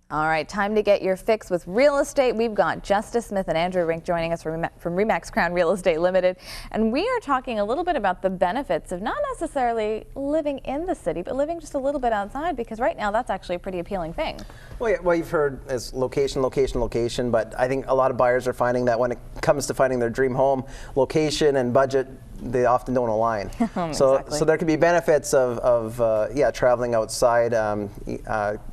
All right, time to get your fix with real estate. We've got Justus and Andrew joining us from Remax Crown Real Estate Limited, and we are talking a little bit about the benefits of not necessarily living in the city, but living just a little bit outside, because right now that's actually a pretty appealing thing. Well, yeah, what you've heard is location, location, location, but I think a lot of buyers are finding that when it comes to finding their dream home, location and budget, they often don't align. So there could be benefits of traveling outside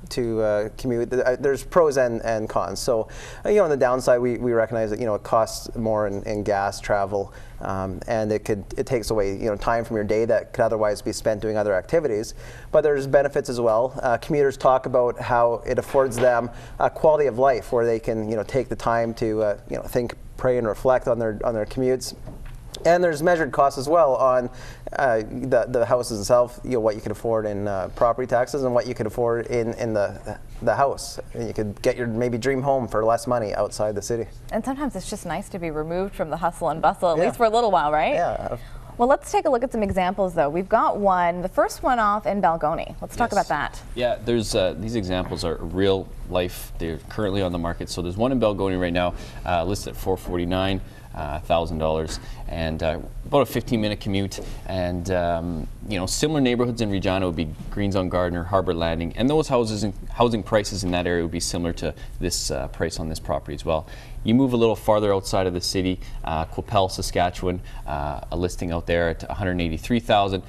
to commute. There's pros and cons. So on the downside, we recognize that it costs more in gas travel, and it takes away time from your day that could otherwise be spent doing other activities. But there's benefits as well. Commuters talk about how it affords them a quality of life where they can take the time to think, pray, and reflect on their commutes. And there's measured costs as well on the houses itself, what you can afford in property taxes and what you can afford in the house. And you could get your maybe dream home for less money outside the city. And sometimes it's just nice to be removed from the hustle and bustle, at least for a little while, right? Yeah. Well, let's take a look at some examples, though. We've got one, the first one off in Balgony. Let's talk about that. Yeah, there's these examples are real life. They're currently on the market. So there's one in Balgony right now, listed at $449,000, and about a 15-minute commute. And similar neighborhoods in Regina would be Green's on Gardner, Harbor Landing, and those housing prices in that area would be similar to this price on this property as well. You move a little farther outside of the city, Qu'Appelle, Saskatchewan, a listing out there at $183,000.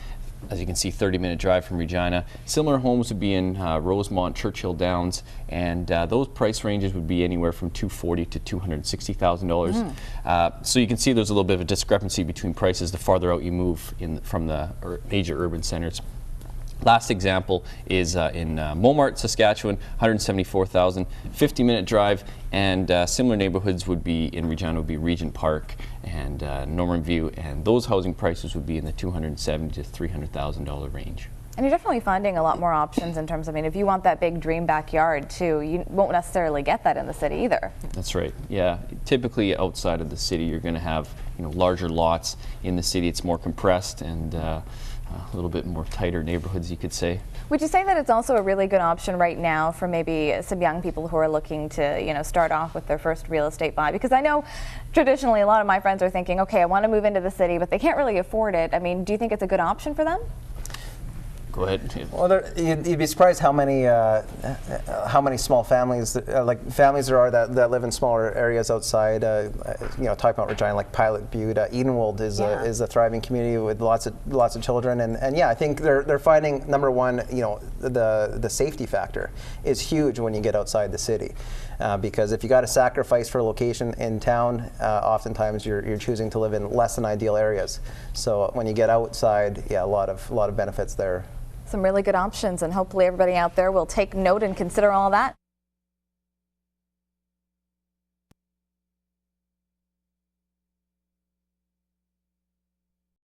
As you can see, 30-minute drive from Regina. Similar homes would be in Rosemont, Churchill Downs, and those price ranges would be anywhere from $240,000 to $260,000. So you can see there's a little bit of a discrepancy between prices the farther out you move from the major urban centers. Last example is in Momart, Saskatchewan, $174,000, 50-minute drive, and similar neighborhoods would be in Regina would be Regent Park and Norman View, and those housing prices would be in the $270,000 to $300,000 range. And you're definitely finding a lot more options in terms of, if you want that big dream backyard too, you won't necessarily get that in the city either. That's right. Yeah, typically outside of the city, you're going to have larger lots. In the city, it's more compressed and a little bit more tighter neighborhoods, you could say. Would you say that it's also a really good option right now for maybe some young people who are looking to, start off with their first real estate buy? Because I know traditionally a lot of my friends are thinking, okay, I want to move into the city, but they can't really afford it. Do you think it's a good option for them? Go ahead. Well, you'd be surprised how many small families, families there are that live in smaller areas outside. Talking about Regina, like Pilot Butte, Edenwold is a thriving community with lots of children, and I think they're finding, number one, the safety factor is huge when you get outside the city, because if you got to sacrifice for a location in town, oftentimes you're choosing to live in less than ideal areas. So when you get outside, a lot of benefits there. Some really good options, and hopefully everybody out there will take note and consider all that.